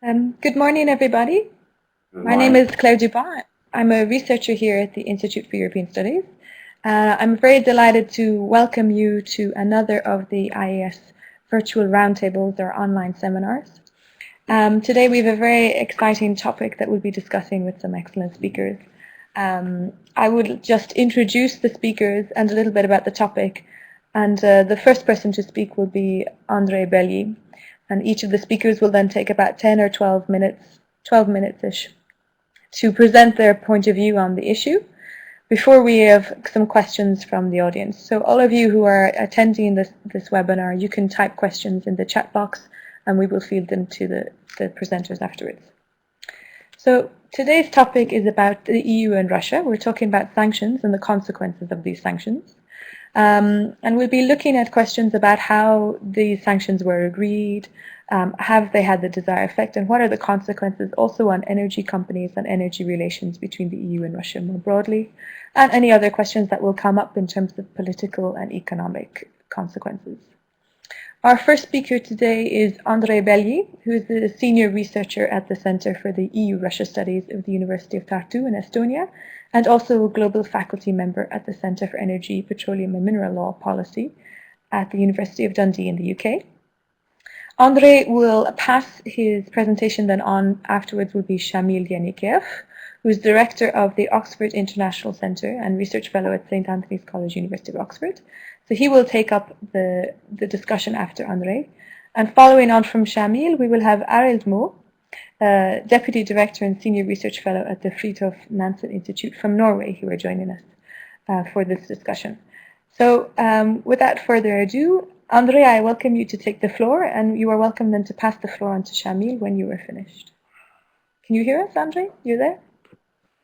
Good morning, everybody. My name is Claire Dupont. I'm a researcher here at the Institute for European Studies. I'm very delighted to welcome you to another of the IAS virtual roundtables or online seminars. Today we have a very exciting topic that we'll be discussing with some excellent speakers. I would just introduce the speakers and a little bit about the topic. And the first person to speak will be André Bellier. And each of the speakers will then take about 10 or 12 minutes-ish, to present their point of view on the issue before we have some questions from the audience. So all of you who are attending this webinar, you can type questions in the chat box and we will feed them to the presenters afterwards. So today's topic is about the EU and Russia. We're talking about sanctions and the consequences of these sanctions. And we'll be looking at questions about how these sanctions were agreed, have they had the desired effect, and what are the consequences also on energy companies and energy relations between the EU and Russia more broadly, and any other questions that will come up in terms of political and economic consequences. Our first speaker today is André Bellier, who is the senior researcher at the Center for the EU-Russia Studies of the University of Tartu in Estonia, and also a global faculty member at the Center for Energy, Petroleum and Mineral Law Policy at the University of Dundee in the UK. André will pass his presentation then on. Afterwards will be Shamil Yenikiev, who is director of the Oxford International Centre and research fellow at St. Anthony's College, University of Oxford. So he will take up the discussion after André. And following on from Shamil, we will have Arild Mo, Deputy Director and Senior Research Fellow at the Fridtjof Nansen Institute from Norway, who are joining us for this discussion. So without further ado, André, I welcome you to take the floor, and you are welcome then to pass the floor on to Shamil when you are finished. Can you hear us, André? You're there?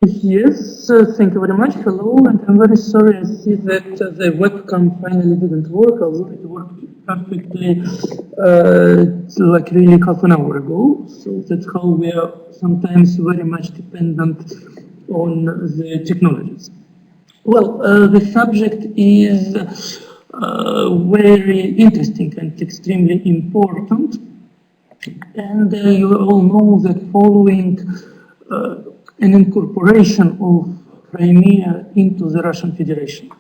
Yes, thank you very much. Hello, and I'm very sorry I see that the webcam finally didn't work, although it worked perfectly like really half an hour ago. So that's how we are sometimes very much dependent on the technologies. Well, the subject is very interesting and extremely important. And you all know that following an incorporation of Crimea into the Russian Federation,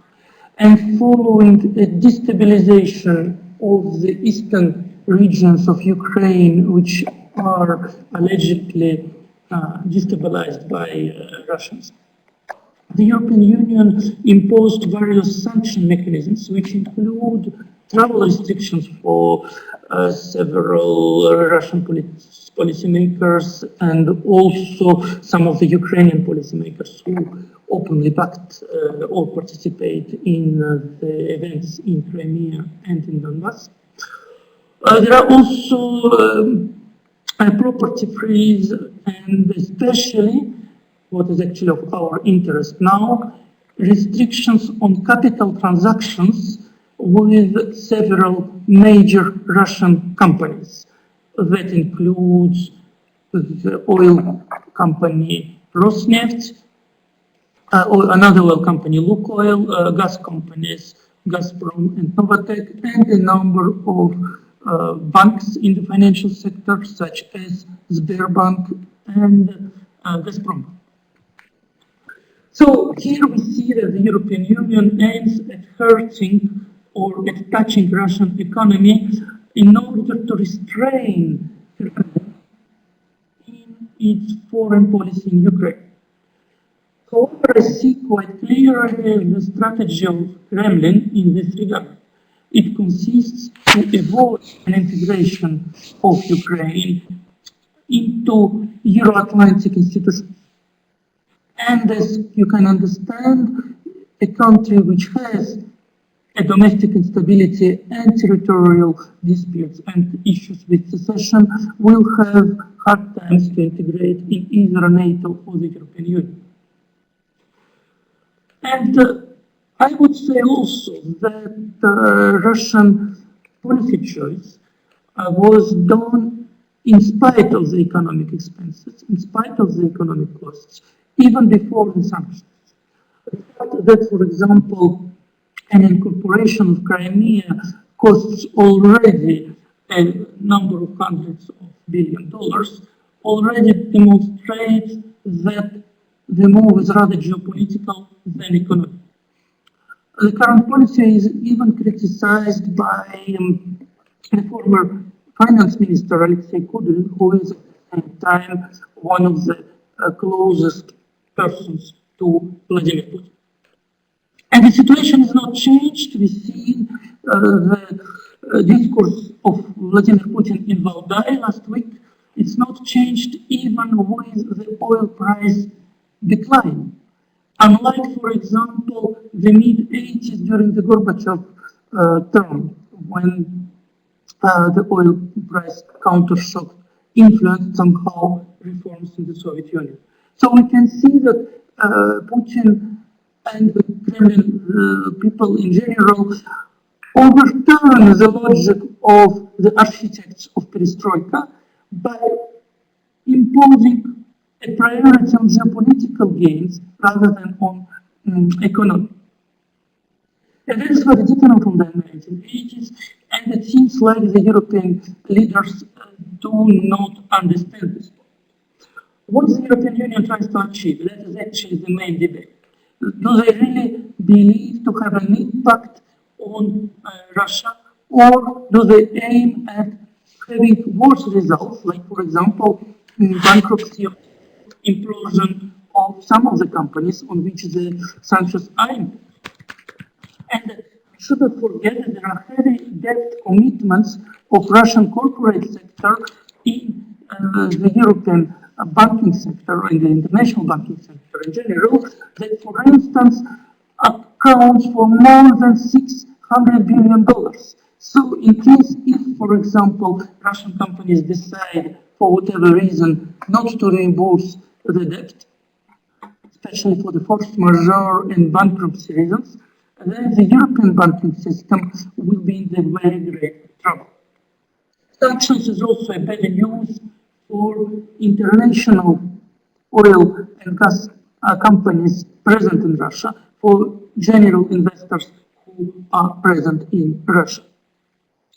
and following a destabilization of the eastern regions of Ukraine, which are allegedly destabilized by Russians, the European Union imposed various sanction mechanisms, which include travel restrictions for several Russian policymakers and also some of the Ukrainian policymakers who openly backed or participate in the events in Crimea and in Donbass. There are also property freeze, and especially what is actually of our interest now, restrictions on capital transactions with several major Russian companies. That includes the oil company Rosneft, or another oil company Lukoil, gas companies Gazprom and Novatek, and a number of banks in the financial sector, such as Sberbank and Gazprom. So here we see that the European Union aims at hurting or at touching Russian economy in order to restrain in its foreign policy in Ukraine. However, I see quite clearly the strategy of Kremlin in this regard. It consists to avoid an integration of Ukraine into Euro-Atlantic institutions. And as you can understand, a country which has a domestic instability and territorial disputes and issues with secession will have hard times to integrate in either NATO or the European Union. And I would say also that Russian policy choice was done in spite of the economic expenses, in spite of the economic costs, even before the sanctions. That, for example, an incorporation of Crimea costs already a number of hundreds of $billions, already demonstrates that the move is rather geopolitical than economic. The current policy is even criticized by the former finance minister Alexei Kudrin, who is at the same time one of the closest persons to Vladimir Putin. And the situation is not changed. We see the discourse of Vladimir Putin in Valdai last week. It's not changed even with the oil price decline. Unlike, for example, the mid-80s during the Gorbachev term, when the oil price countershock influenced somehow reforms in the Soviet Union. So we can see that Putin and the Kremlin people in general overturn the logic of the architects of perestroika by imposing a priority on geopolitical gains rather than on economic. And that is very different from the 1980s, and it seems like the European leaders do not understand this. What the European Union tries to achieve, that is actually the main debate. Do they really believe to have an impact on Russia, or do they aim at having worse results, like, for example, bankruptcy or implosion of some of the companies on which the sanctions are imposed? And we shouldn't forget that there are heavy debt commitments of Russian corporate sector in the European banking sector and the international banking sector in general, that, for instance, accounts for more than $600 billion. So in case if, for example, Russian companies decide, for whatever reason, not to reimburse the debt, especially for the force majeure and bankruptcy reasons, then the European banking system will be in the very great trouble. Sanctions is also a bad news for international oil and gas companies present in Russia, for general investors who are present in Russia.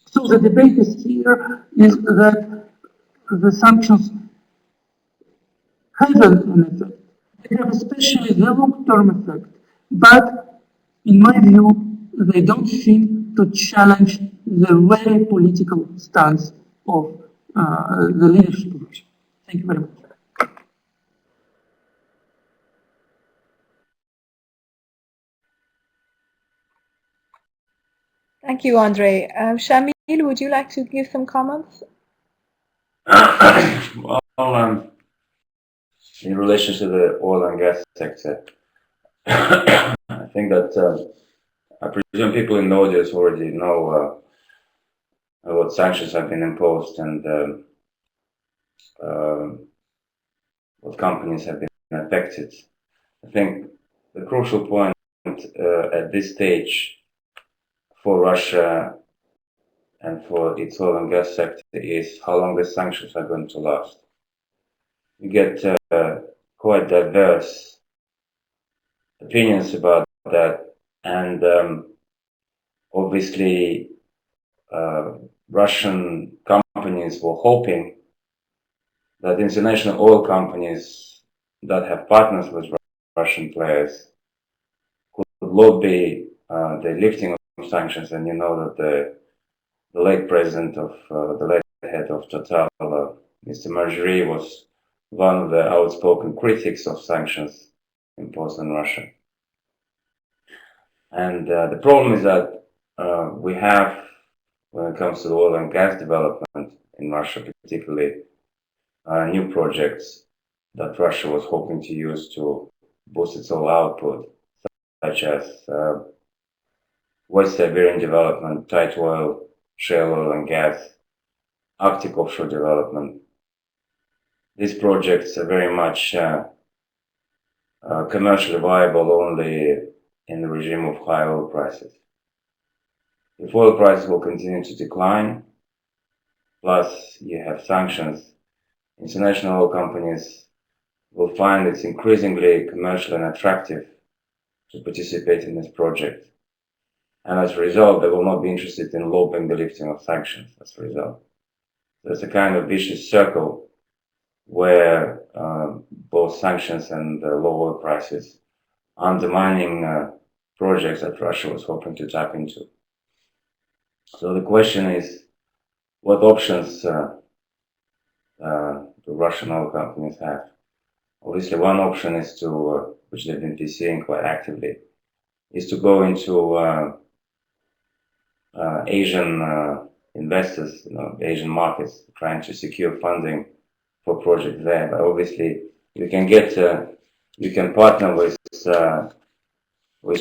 So the debate is here is that the sanctions have an effect. They have especially the long-term effect, but in my view, they don't seem to challenge the very political stance of the leadership of Russia. Thank you very much. Thank you, Andre. Shamil, would you like to give some comments? Well, in relation to the oil and gas sector, I think that I presume people in the audience already know what sanctions have been imposed and what companies have been affected. I think the crucial point at this stage for Russia and for its oil and gas sector is how long the sanctions are going to last. You get quite diverse opinions about that, and obviously Russian companies were hoping that international oil companies that have partners with Russian players could lobby the lifting of sanctions. And you know that the late president of the late head of Total, Mr. Marjorie, was one of the outspoken critics of sanctions imposed on Russia. And the problem is that we have, when it comes to the oil and gas development in Russia, particularly new projects that Russia was hoping to use to boost its oil output, such as West Siberian development, tight oil, shale oil and gas, Arctic offshore development. These projects are very much commercially viable only in the regime of high oil prices. If oil prices will continue to decline, plus you have sanctions, international oil companies will find it's increasingly commercially unattractive to participate in this project. And as a result, they will not be interested in lobbying the lifting of sanctions as a result. There's a kind of vicious circle where both sanctions and low oil prices are undermining projects that Russia was hoping to tap into. So the question is, what options do Russian oil companies have? Obviously, one option is to, which they've been pursuing quite actively, is to go into Asian investors, Asian markets, trying to secure funding for projects there. But obviously, you can get, you can partner with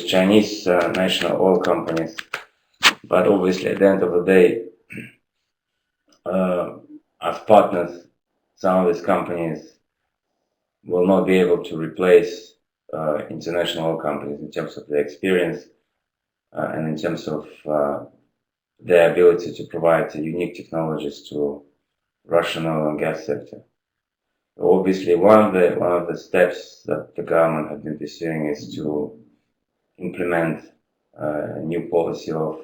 Chinese national oil companies, but obviously, at the end of the day, as partners, some of these companies will not be able to replace international oil companies in terms of their experience and in terms of their ability to provide unique technologies to Russian oil and gas sector. Obviously, one of the steps that the government has been pursuing is to implement a new policy of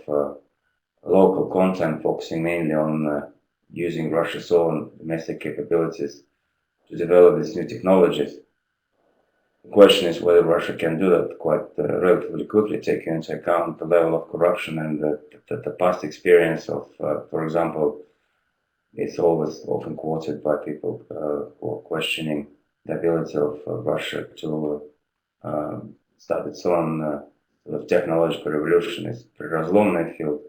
local content, focusing mainly on using Russia's own domestic capabilities to develop these new technologies. The question is whether Russia can do that quite relatively quickly, taking into account the level of corruption and the past experience of, for example, it's always often quoted by people who are questioning the ability of Russia to start its own sort of technological revolution. It's Razlomnet field,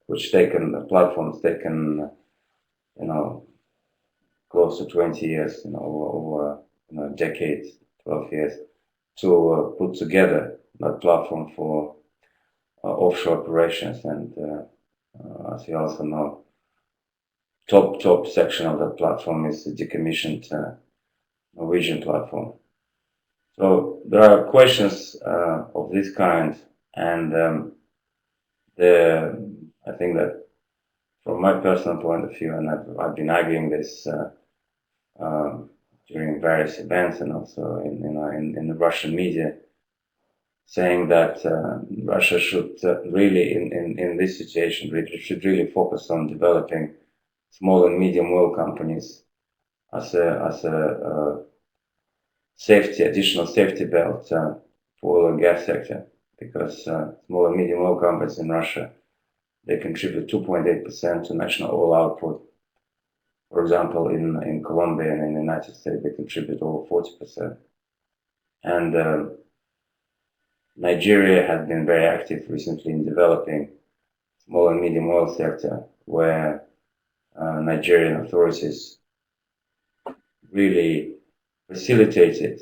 which platforms taken, close to 20 years, over decades, 12 years, to put together that platform for offshore operations. And as you also know, top section of that platform is the decommissioned Norwegian platform. So there are questions of this kind, and I think that from my personal point of view, and I've been arguing this during various events and also in the Russian media, saying that Russia should really, in this situation, should really focus on developing small and medium oil companies as a additional safety belt for oil and gas sector, because small and medium oil companies in Russia, they contribute 2.8% to national oil output. For example, in Colombia and in the United States, they contribute over 40%. And Nigeria has been very active recently in developing small and medium oil sector, where Nigerian authorities really facilitated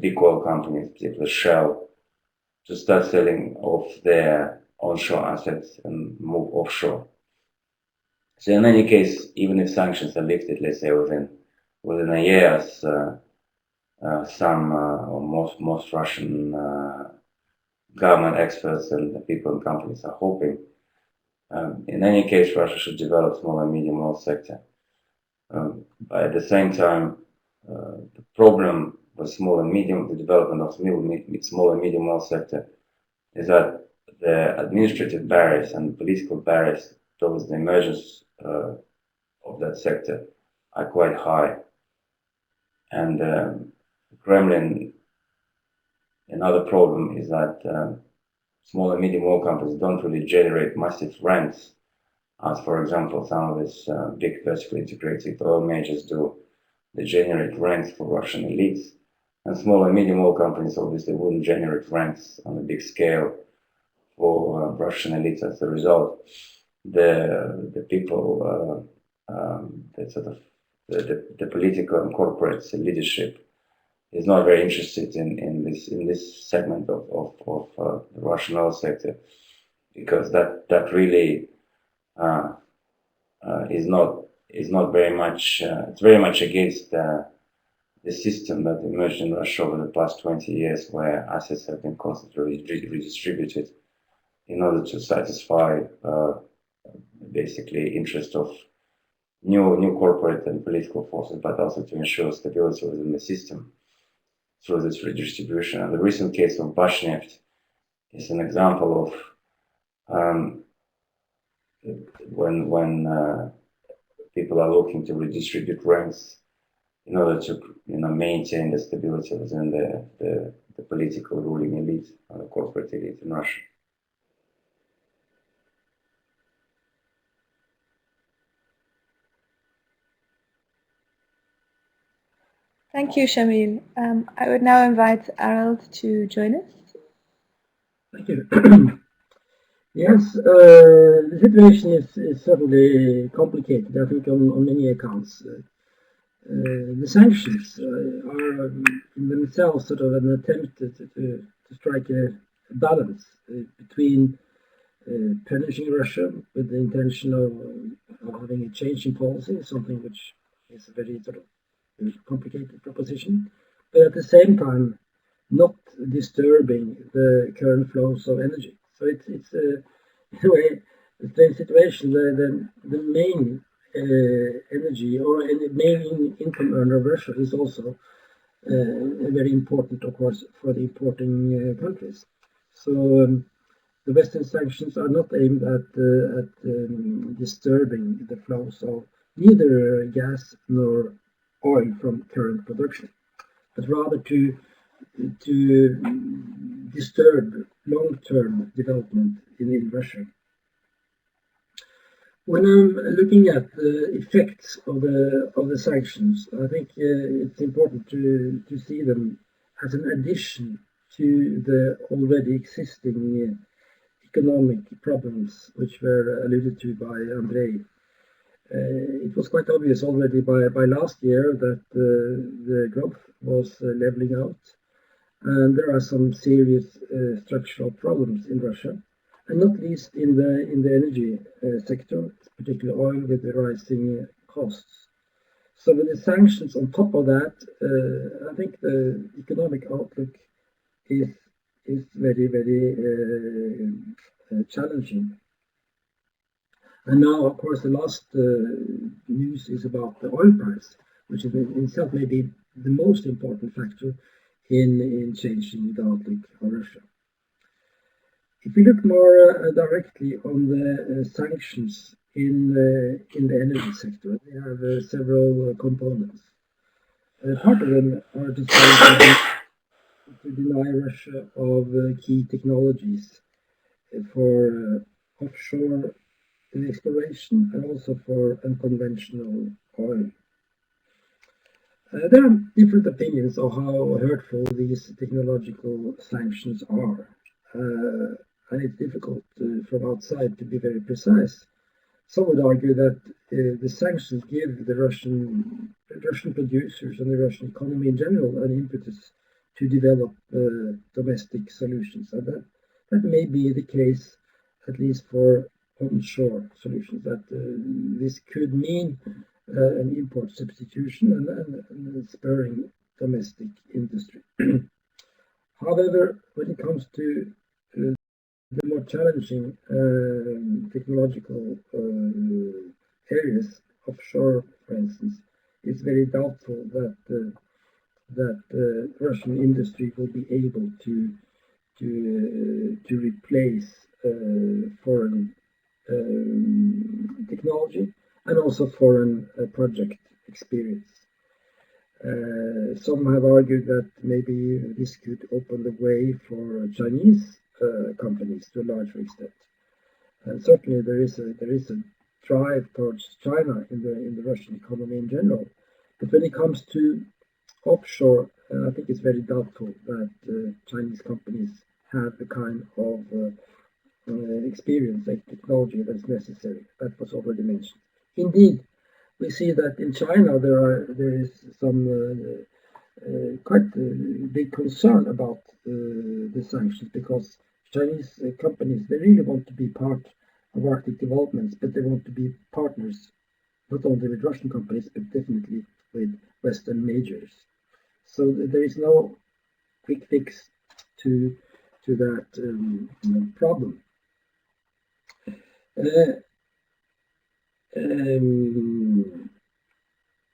big oil companies, particularly Shell, to start selling off their onshore assets and move offshore. So in any case, even if sanctions are lifted, let's say within a year, as some or most Russian government experts and the people and companies are hoping, in any case, Russia should develop small and medium oil sector. But at the same time, the problem with the development of small and medium oil sector is that the administrative barriers and political barriers towards the emergence of that sector are quite high. And the Kremlin, another problem is that small and medium oil companies don't really generate massive rents, as for example some of these big vertically integrated oil majors do. They generate rents for Russian elites, and small and medium oil companies obviously wouldn't generate rents on a big scale for Russian elites. As a result, the people, the political and corporate leadership is not very interested in this segment of the Russian oil sector, because that really is not very much. It's very much against the system that emerged in Russia over the past 20 years, where assets have been constantly redistributed in order to satisfy basically interest of new corporate and political forces, but also to ensure stability within the system through this redistribution. And the recent case of Bashneft is an example of when people are looking to redistribute rents in order to maintain the stability within the political ruling elite, the corporate elite in Russia. Thank you, Shamil. I would now invite Harald to join us. Thank you. Yes, the situation is certainly complicated, I think, on many accounts. The sanctions are in themselves sort of an attempt to strike a balance between punishing Russia with the intention of having a change in policy, something which is a very sort of complicated proposition, but at the same time not disturbing the current flows of energy. So it's in a way a strange situation. The main energy or main income earner of Russia is also very important, of course, for the importing countries. So the Western sanctions are not aimed at disturbing the flows of neither gas nor oil from current production, but rather to disturb long-term development in Russia. When I'm looking at the effects of the sanctions, I think it's important to see them as an addition to the already existing economic problems which were alluded to by Andrei. It was quite obvious already by last year that the growth was leveling out, and there are some serious structural problems in Russia, and not least in the energy sector, particularly oil, with the rising costs. So with the sanctions on top of that, I think the economic outlook is very, very challenging. And now, of course, the last news is about the oil price, which in itself may be the most important factor in changing the outlook of Russia. If we look more directly on the sanctions in the energy sector, they have several components. Part of them are designed to deny Russia of key technologies for offshore exploration and also for unconventional oil. There are different opinions of how hurtful these technological sanctions are, and it's difficult from outside to be very precise. Some would argue that the sanctions give the Russian producers and the Russian economy in general an impetus to develop domestic solutions, and that may be the case, at least for onshore solutions, that this could mean an import substitution and spurring domestic industry. However, when it comes to the more challenging technological areas, offshore, for instance, it's very doubtful that Russian industry will be able to replace foreign technology and also foreign project experience. Some have argued that maybe this could open the way for Chinese companies to a larger extent. And certainly there is a drive towards China in the Russian economy in general. But when it comes to offshore, I think it's very doubtful that Chinese companies have the kind of experience and technology that's necessary. That was already mentioned. Indeed, we see that in China there is some quite big concern about the sanctions, because Chinese companies, they really want to be part of Arctic developments, but they want to be partners not only with Russian companies but definitely with Western majors. So there is no quick fix to that problem.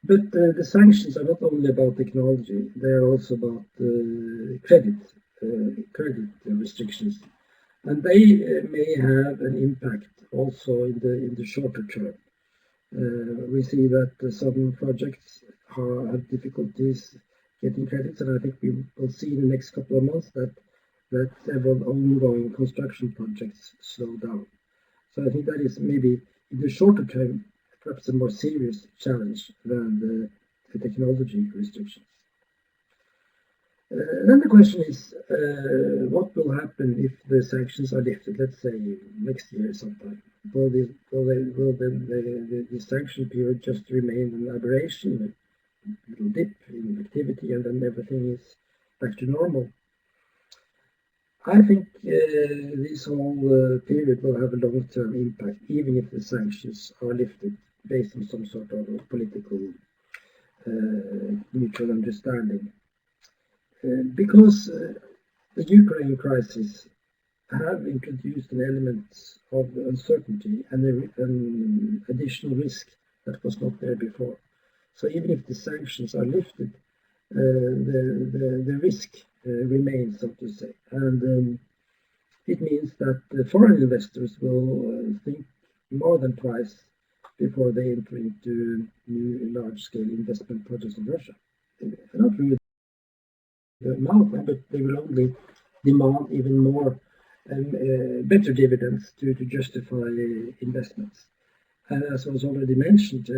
But the sanctions are not only about technology; they are also about credit restrictions, and they may have an impact also in the shorter term. We see that some projects have difficulties getting credits, and I think we will see in the next couple of months that several ongoing construction projects slow down. So I think that is maybe in the shorter term perhaps a more serious challenge than the technology restrictions. Then the question is, what will happen if the sanctions are lifted, let's say next year sometime? Will the sanction period just remain an aberration, a little dip in activity, and then everything is back to normal? I think this whole period will have a long-term impact, even if the sanctions are lifted based on some sort of political mutual understanding. Because the Ukraine crisis have introduced an element of uncertainty and an additional risk that was not there before. So even if the sanctions are lifted, the risk remains, so to say. And it means that foreign investors will think more than twice before they enter into new large-scale investment projects in Russia. They're not really the amount, but they will only demand even more better dividends to justify investments. And as was already mentioned,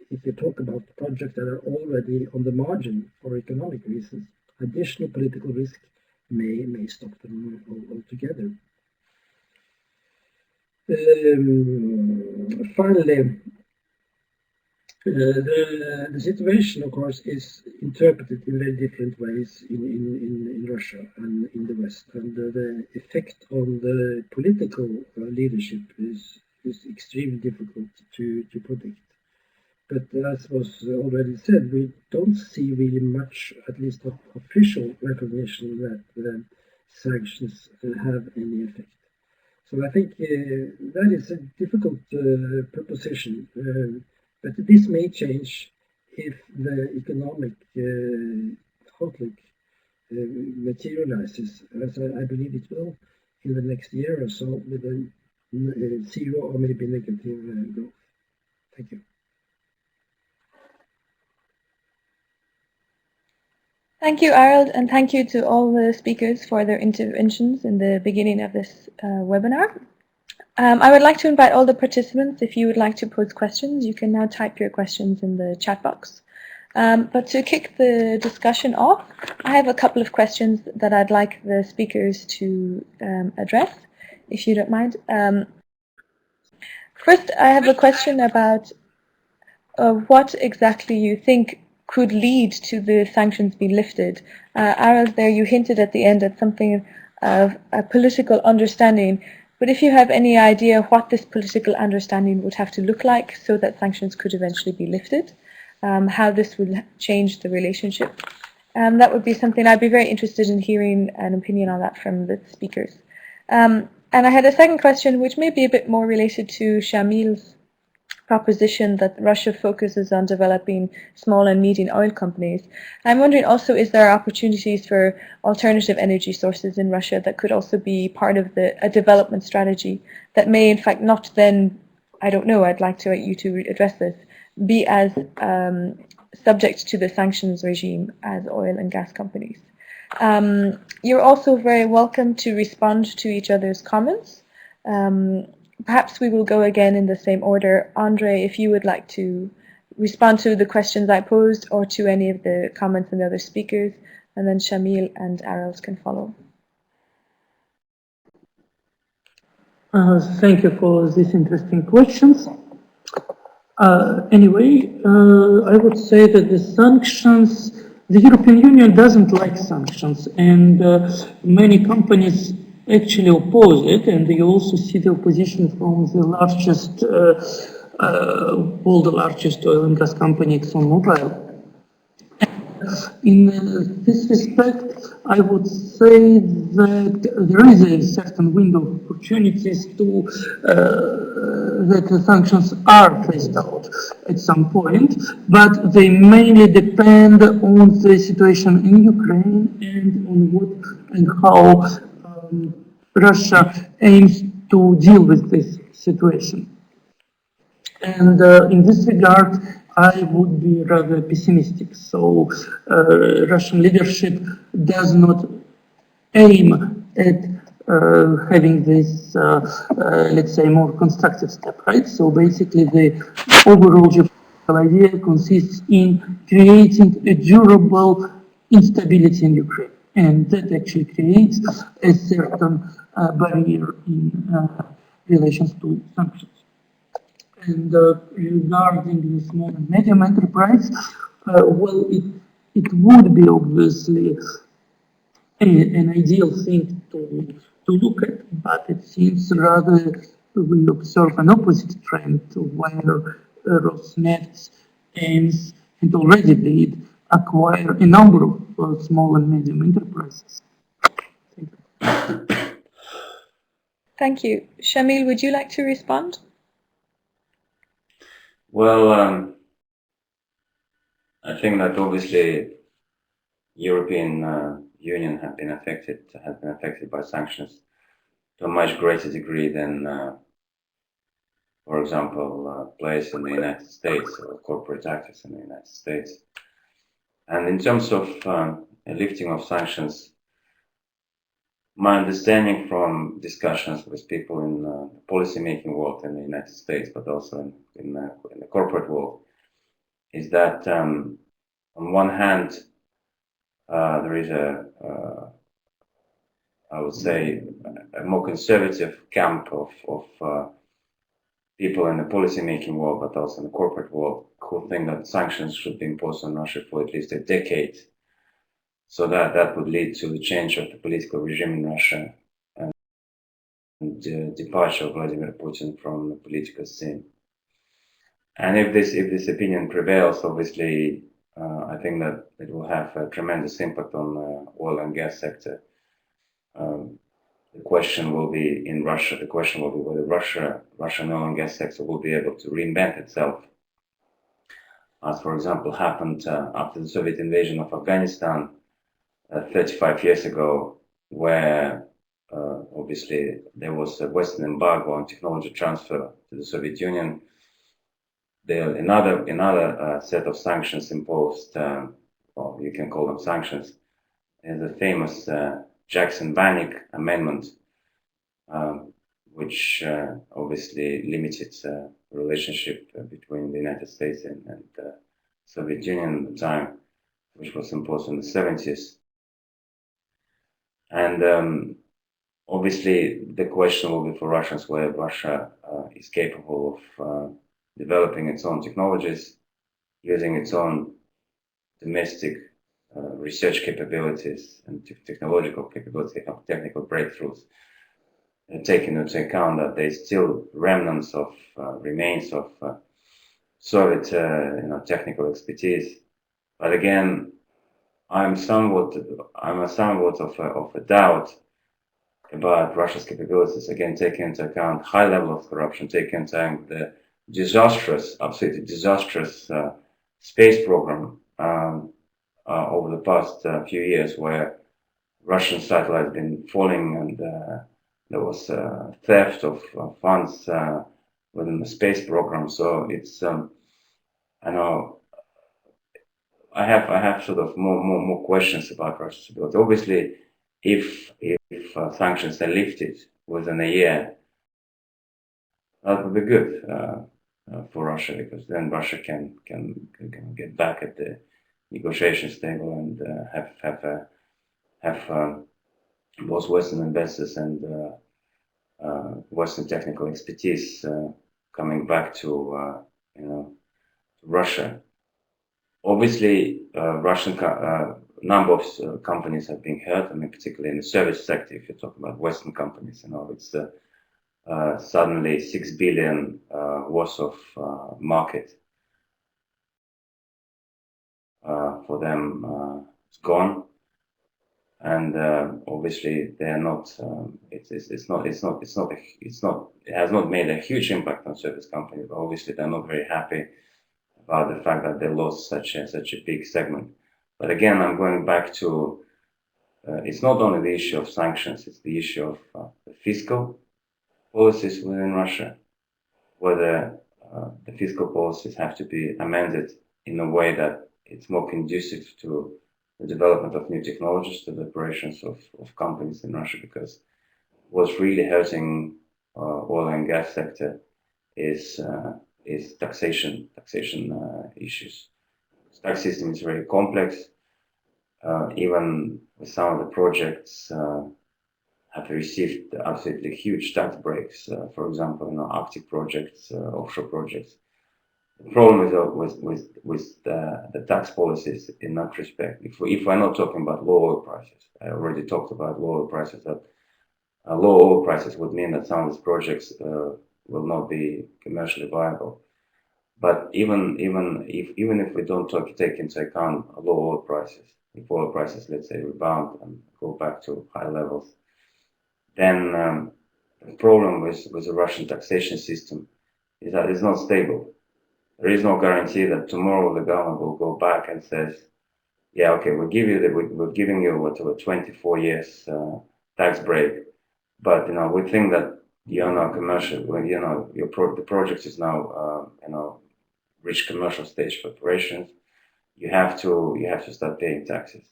if you talk about projects that are already on the margin for economic reasons, additional political risk may stop them altogether. Finally, the situation, of course, is interpreted in very different ways in Russia and in the West, and the effect on the political leadership is extremely difficult to predict. But as was already said, we don't see really much, at least of official recognition, that the sanctions have any effect. So I think that is a difficult proposition. But this may change if the economic outlook materializes, as I believe it will, in the next year or so, with a zero or maybe negative growth. Thank you. Thank you, Arild, and thank you to all the speakers for their interventions in the beginning of this webinar. I would like to invite all the participants, if you would like to pose questions, you can now type your questions in the chat box. But to kick the discussion off, I have a couple of questions that I'd like the speakers to address, if you don't mind. First, I have a question about what exactly you think could lead to the sanctions being lifted. Arild, there you hinted at the end at something of a political understanding. But if you have any idea what this political understanding would have to look like so that sanctions could eventually be lifted, how this would change the relationship, that would be something I'd be very interested in hearing an opinion on that from the speakers. And I had a second question, which may be a bit more related to Shamil's proposition that Russia focuses on developing small and medium oil companies. I'm wondering also, is there opportunities for alternative energy sources in Russia that could also be part of a development strategy that may in fact not then, I don't know, I'd like you to address this, be as subject to the sanctions regime as oil and gas companies. You're also very welcome to respond to each other's comments. Perhaps we will go again in the same order. Andre, if you would like to respond to the questions I posed or to any of the comments from the other speakers, and then Shamil and Arild can follow. Thank you for these interesting questions. Anyway, I would say that the sanctions, the European Union doesn't like sanctions, and many companies actually oppose it, and you also see the opposition from the largest, all the largest oil and gas company, ExxonMobil. In this respect, I would say that there is a certain window of opportunities to that the sanctions are phased out at some point, but they mainly depend on the situation in Ukraine and on what and how Russia aims to deal with this situation. And in this regard, I would be rather pessimistic. So Russian leadership does not aim at having this, let's say, more constructive step, right? So basically, the overall geopolitical idea consists in creating a durable instability in Ukraine, and that actually creates a certain barrier in relations to sanctions. And regarding the small and medium enterprise, well, it would be obviously an ideal thing to look at, but it seems rather we observe an opposite trend where Rosneft aims, and already did, acquire a number of small and medium enterprises. Thank you. Thank you. Shamil, would you like to respond? Well, I think that obviously European Union has been affected by sanctions to a much greater degree than, for example, players in the United States or corporate actors in the United States. And in terms of a lifting of sanctions, my understanding from discussions with people in the policy-making world in the United States, but also in the corporate world, is that on one hand, there is I would say, a more conservative camp of people in the policy-making world, but also in the corporate world, who think that sanctions should be imposed on Russia for at least a decade, so that would lead to the change of the political regime in Russia and the departure of Vladimir Putin from the political scene. And if this opinion prevails, obviously, I think that it will have a tremendous impact on the oil and gas sector. The question will be in Russia. The question will be whether Russian oil and gas sector will be able to reinvent itself, as for example happened after the Soviet invasion of Afghanistan 35 years ago, where obviously there was a Western embargo on technology transfer to the Soviet Union. There another set of sanctions imposed, well, you can call them sanctions, is the famous Jackson-Vanik Amendment, which obviously limited the relationship between the United States and the Soviet Union at the time, which was imposed in the 70s. And obviously the question will be for Russians whether Russia is capable of developing its own technologies, using its own domestic research capabilities and technological capabilities, technical breakthroughs, taking into account that there's still remnants of remains of Soviet technical expertise. But again, I'm somewhat of a doubt about Russia's capabilities. Again, taking into account high level of corruption, taking into account the absolutely disastrous space program over the past few years, where Russian satellites have been falling, and there was theft of funds within the space program. So it's I know I have sort of more questions about Russia's ability. Obviously, if sanctions are lifted within a year, that would be good for Russia, because then Russia can get back at the negotiations table and have both Western investors and Western technical expertise coming back to Russia. Obviously, Russian number of companies have been hurt. I mean, particularly in the service sector. If you talk about Western companies, it's suddenly 6 billion worth of market for them is gone, and obviously they are not. It has not made a huge impact on service companies. But obviously, they're not very happy about the fact that they lost such a big segment. But again, I'm going back to it's not only the issue of sanctions; it's the issue of the fiscal policies within Russia, whether the fiscal policies have to be amended in a way that it's more conducive to the development of new technologies, to the operations of companies in Russia, because what's really hurting oil and gas sector is taxation issues. The tax system is very complex. Even with some of the projects have received absolutely huge tax breaks. For example, Arctic projects, offshore projects. The problem with the tax policies in that respect, if we're not talking about low oil prices, I already talked about low oil prices, that low oil prices would mean that some of these projects will not be commercially viable. But even if we don't take into account low oil prices, if oil prices, let's say, rebound and go back to high levels, then the problem with the Russian taxation system is that it's not stable. There is no guarantee that tomorrow the government will go back and says, yeah, okay, we're giving you whatever 24 years tax break, but we think that you're now commercial. When the project is now reached commercial stage of operations, you have to start paying taxes.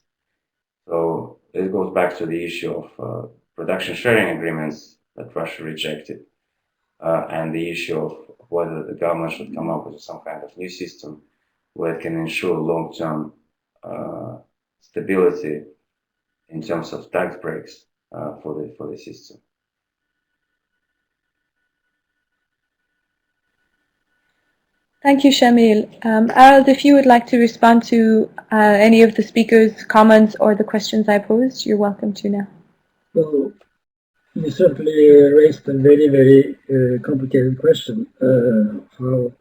So this goes back to the issue of production sharing agreements that Russia rejected, and the issue of whether the government should come up with some kind of new system where it can ensure long-term stability in terms of tax breaks for the system. Thank you, Shamil. Arald, if you would like to respond to any of the speakers' comments or the questions I posed, you're welcome to now. Well, you certainly raised a very, very complicated question. Under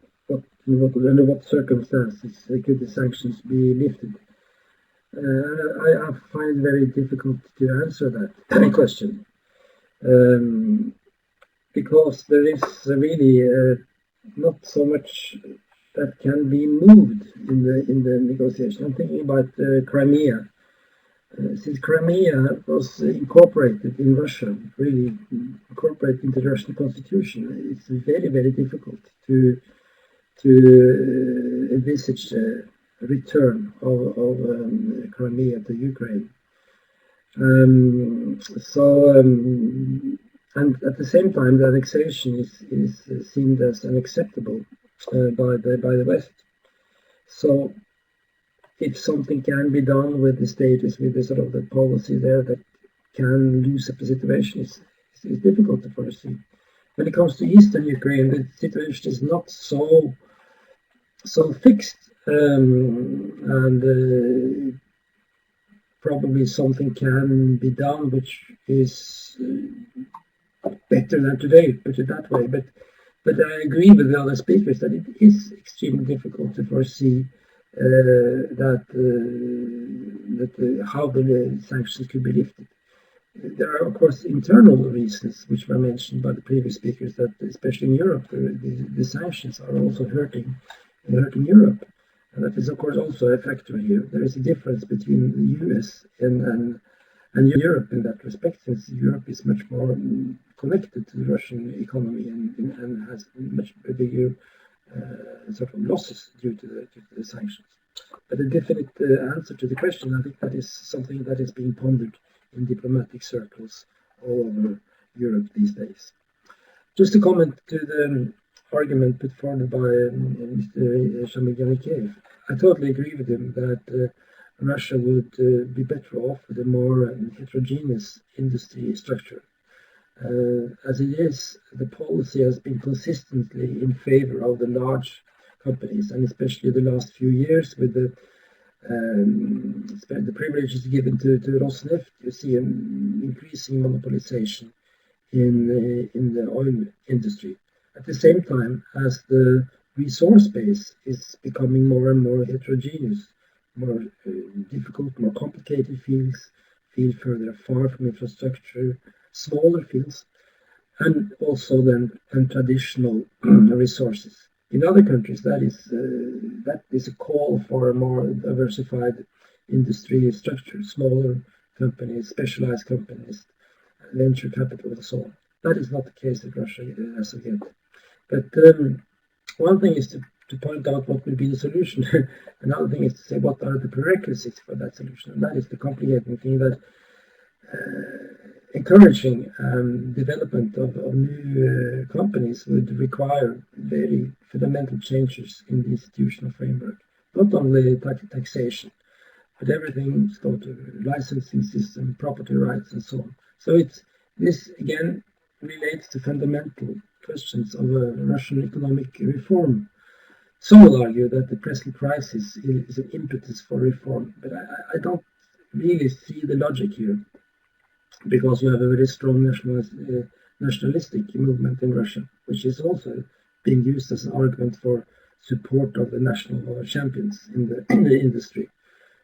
what circumstances could the sanctions be lifted? I find it very difficult to answer that question, because there is really not so much that can be moved in the negotiation. I'm thinking about Crimea. Since Crimea was incorporated in Russia, really incorporated into the Russian constitution, it's very, very difficult to envisage a return of Crimea to Ukraine. And at the same time, the annexation is seen as unacceptable by the West. So, if something can be done with the status, with the sort of the policy there that can loosen up the situation, it's difficult to foresee. When it comes to eastern Ukraine, the situation is not so fixed, and probably something can be done which is better than today, put it that way. But I agree with the other speakers that it is extremely difficult to foresee how the sanctions could be lifted. There are, of course, internal reasons, which were mentioned by the previous speakers, that especially in Europe, the sanctions are also hurting Europe. And that is, of course, also a factor here. There is a difference between the US and Europe in that respect, since Europe is much more connected to the Russian economy and has much bigger sort of losses due to the sanctions. But a definite answer to the question, I think that is something that is being pondered in diplomatic circles all over Europe these days. Just to comment to the argument put forward by Mr. Shamil, I totally agree with him that Russia would be better off with a more heterogeneous industry structure. As it is, the policy has been consistently in favor of the large companies, and especially the last few years with the privileges given to Rosneft. You see an increasing monopolization in the oil industry. At the same time, as the resource base is becoming more and more heterogeneous, more difficult, more complicated fields further far from infrastructure, smaller fields, and also then traditional resources. In other countries, that is a call for a more diversified industry structure, smaller companies, specialized companies, venture capital, and so on. That is not the case in Russia as of yet. But one thing is to point out what will be the solution. Another thing is to say what are the prerequisites for that solution. And that is the complicating thing that encouraging development of new companies would require very fundamental changes in the institutional framework. Not only taxation, but everything go to licensing system, property rights, and so on. So this again relates to fundamental questions of Russian economic reform. Some will argue that the present crisis is an impetus for reform, but I don't really see the logic here, because you have a very strong nationalistic movement in Russia, which is also being used as an argument for support of the national champions in the industry.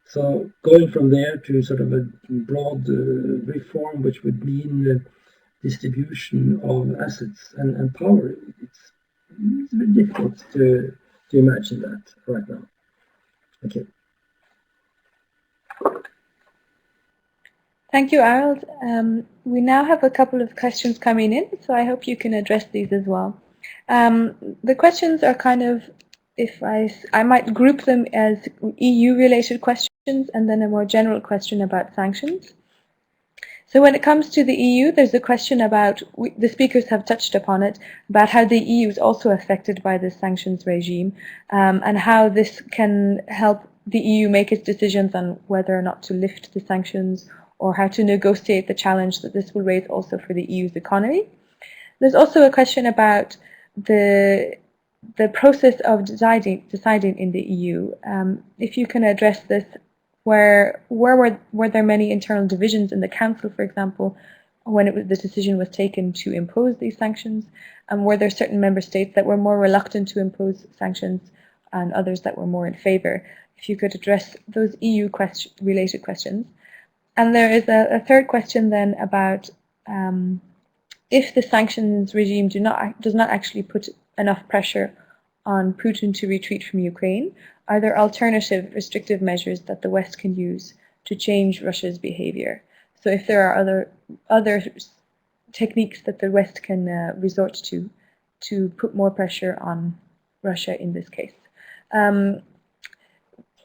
So going from there to sort of a broad reform, which would mean distribution of assets and power, it's very difficult to imagine that right now. Okay. Thank you, Harold. We now have a couple of questions coming in, so I hope you can address these as well. The questions are kind of, I might group them as EU-related questions and then a more general question about sanctions. So when it comes to the EU, there's a question about, the speakers have touched upon it, about how the EU is also affected by this sanctions regime, and how this can help the EU make its decisions on whether or not to lift the sanctions, or how to negotiate the challenge that this will raise also for the EU's economy. There's also a question about the process of deciding in the EU. If you can address this, were there many internal divisions in the Council, for example, when the decision was taken to impose these sanctions? And were there certain member states that were more reluctant to impose sanctions and others that were more in favor? If you could address those EU-related questions. And there is a third question then about if the sanctions regime does not actually put enough pressure on Putin to retreat from Ukraine, are there alternative restrictive measures that the West can use to change Russia's behavior? So if there are other techniques that the West can resort to put more pressure on Russia in this case.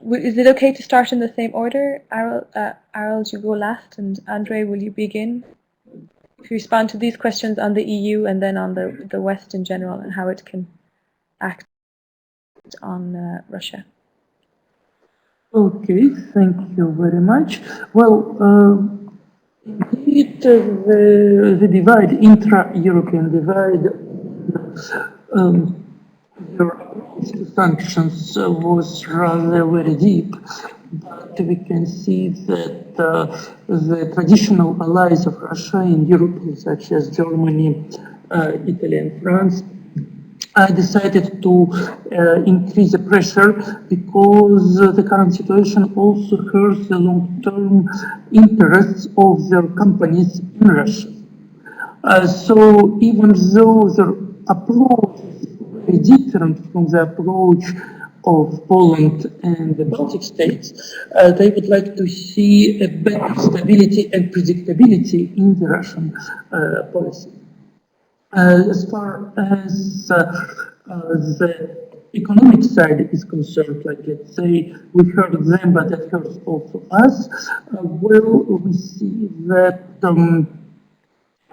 Is it okay to start in the same order? Harold, you go last, and Andre, will you begin? If you respond to these questions on the EU and then on the West in general and how it can act on Russia. Okay, thank you very much. Well, indeed, the divide, intra-European divide, sanctions was rather very deep, but we can see that the traditional allies of Russia in Europe, such as Germany, Italy, and France, decided to increase the pressure because the current situation also hurts the long-term interests of their companies in Russia. So even though their approach is very different from the approach of Poland and the Baltic states, they would like to see a better stability and predictability in the Russian policy. As far as the economic side is concerned, like let's say we hurt them, but that hurts also us, well, we see that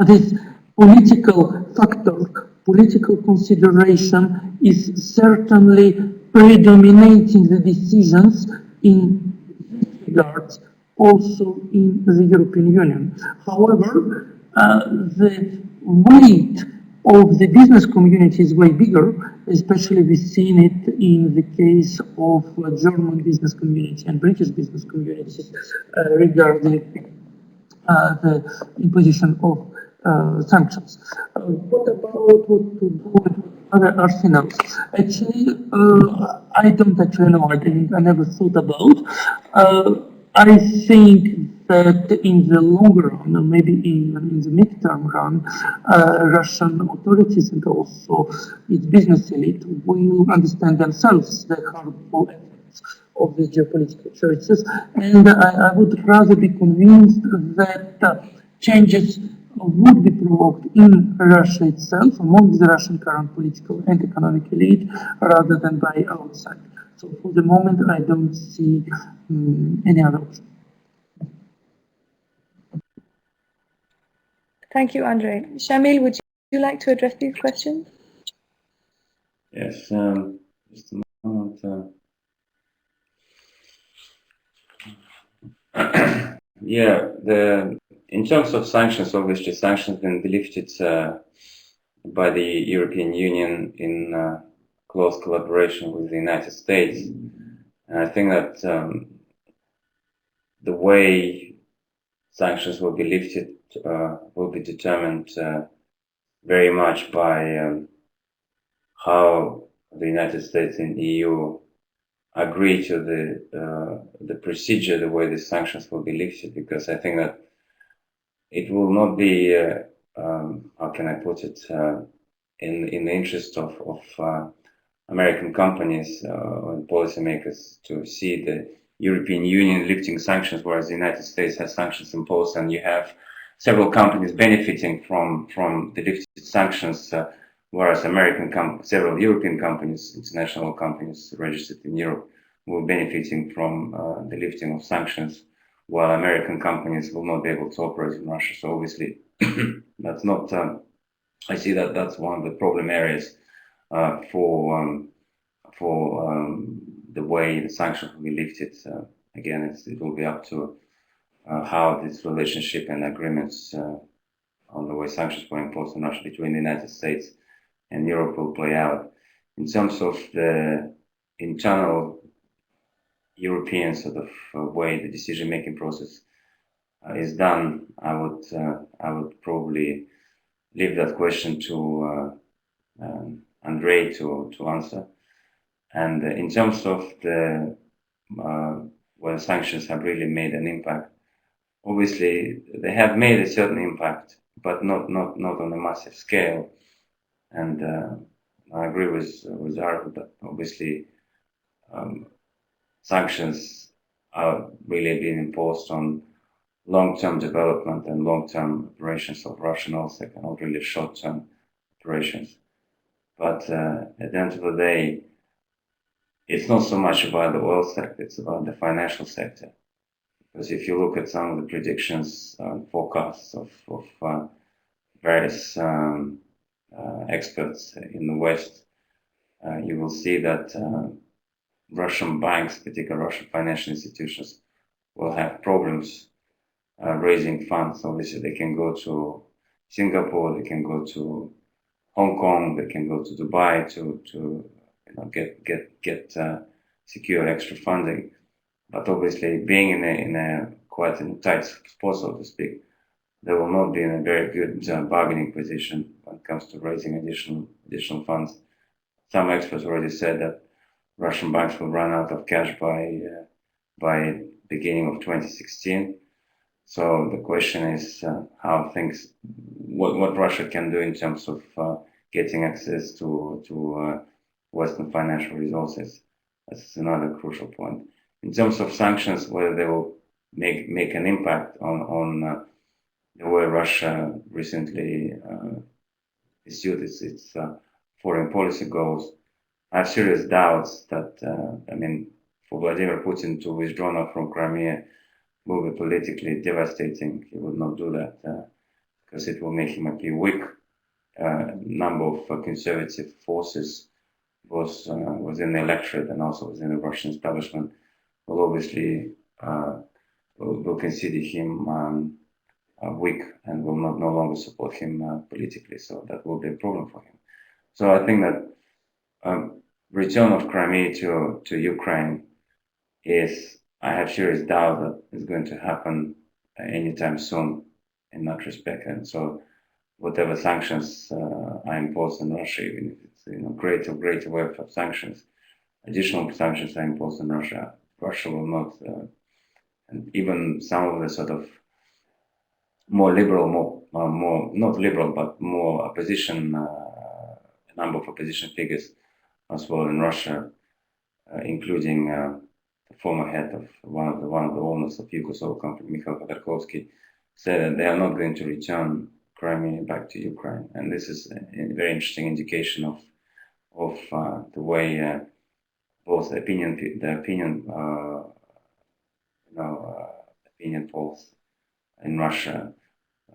this political factor, political consideration is certainly predominating the decisions in this regard, also in the European Union. However, the weight of the business community is way bigger, especially we've seen it in the case of German business community and British business communities regarding the imposition of sanctions. What about what to do with other arsenals? Actually, I don't actually know. I never thought about. I think that in the longer run, or maybe in the midterm run, Russian authorities and also its business elite will understand themselves the harmful effects of the geopolitical choices, and I would rather be convinced that changes would be provoked in Russia itself, among the Russian current political and economic elite, rather than by outside. So for the moment, I don't see any other option. Thank you, Andrei. Shamil, would you like to address these questions? Yes, just a moment. Yeah, in terms of sanctions, obviously sanctions have been lifted by the European Union in close collaboration with the United States. And I think that the way sanctions will be lifted will be determined very much by how the United States and EU agree to the procedure, the way the sanctions will be lifted, because I think that it will not be, how can I put it, in the interest of American companies and policymakers to see the European Union lifting sanctions, whereas the United States has sanctions imposed, and you have several companies benefiting from the lifted sanctions, whereas several European companies, international companies registered in Europe, were benefiting from the lifting of sanctions, while American companies will not be able to operate in Russia. So obviously, that's not. I see that that's one of the problem areas for the way the sanctions will be lifted. Again, it will be up to how this relationship and agreements on the way sanctions were imposed on Russia between the United States and Europe will play out. In terms of the internal European sort of way the decision-making process is done, I would probably leave that question to Andrei to answer. And in terms of the where sanctions have really made an impact, obviously they have made a certain impact, but not on a massive scale. And I agree with Arvid that obviously sanctions are really being imposed on long-term development and long-term operations of Russian oil sector, not really short-term operations. But at the end of the day, it's not so much about the oil sector, it's about the financial sector. Because if you look at some of the predictions and forecasts of various experts in the West, you will see that Russian banks, particularly Russian financial institutions, will have problems raising funds. Obviously, they can go to Singapore, they can go to Hong Kong, they can go to Dubai to get secure extra funding. But obviously, being in a quite in a tight spot, so to speak, they will not be in a very good bargaining position when it comes to raising additional funds. Some experts already said that Russian banks will run out of cash by beginning of 2016. So the question is how things, what Russia can do in terms of getting access to Western financial resources. That's another crucial point. In terms of sanctions, whether they will make an impact on the way Russia recently pursued its foreign policy goals, I have serious doubts that, for Vladimir Putin to withdraw now from Crimea will be politically devastating. He would not do that because it will make him appear weak. Number of conservative forces within the electorate and also within the Russian establishment will obviously will consider him weak and will no longer support him politically. So that will be a problem for him. So I think that return of Crimea to Ukraine is, I have serious doubt that it's going to happen anytime soon in that respect. And so whatever sanctions are imposed on Russia, even if it's greater wave of sanctions, additional sanctions are imposed on Russia, Russia will not, and even some of the sort of more liberal, more not liberal, but more opposition, a number of opposition figures as well in Russia, including the former head of one of the owners of Yugoslavia company, Mikhail Khodorkovsky, said that they are not going to return Crimea back to Ukraine. And this is a very interesting indication of the way both opinion polls in Russia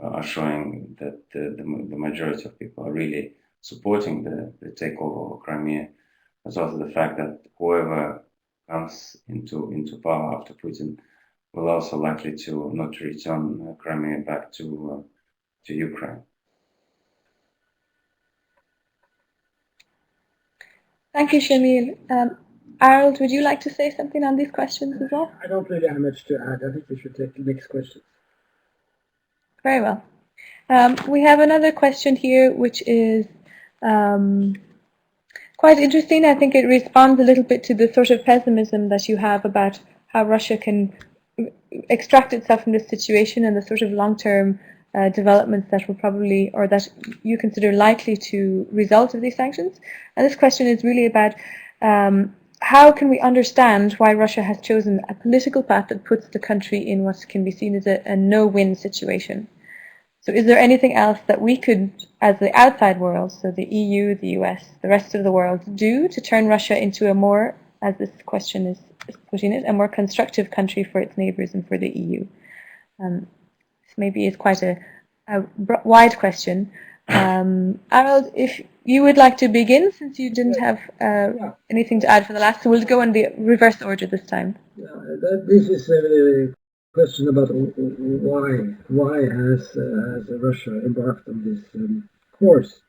are showing that the majority of people are really supporting the takeover of Crimea. There's also the fact that whoever comes into power after Putin will also likely to not return Crimea back to Ukraine. Thank you, Shamil. Harold, would you like to say something on these questions as well? I don't really have much to add. I think we should take the next question. Very well. We have another question here, which is quite interesting. I think it responds a little bit to the sort of pessimism that you have about how Russia can extract itself from this situation and the sort of long-term developments that will probably, or that you consider likely to result of these sanctions. And this question is really about how can we understand why Russia has chosen a political path that puts the country in what can be seen as a no-win situation. So is there anything else that we could, as the outside world, so the EU, the US, the rest of the world, do to turn Russia into a more, as this question is putting it, a more constructive country for its neighbours and for the EU? This maybe is quite a wide question. Harold, if you would like to begin, since you didn't have anything to add for the last, so we'll go in the reverse order this time. This is a question about why has Russia embarked on this course.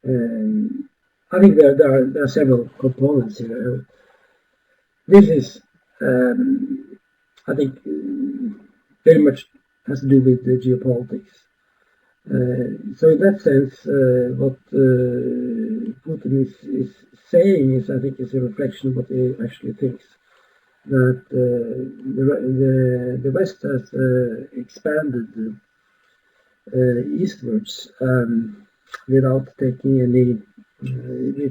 I think there are several components here. This is, I think, very much has to do with the geopolitics. So in that sense, what Putin is saying is, I think, is a reflection of what he actually thinks. That the West has expanded eastwards without taking any,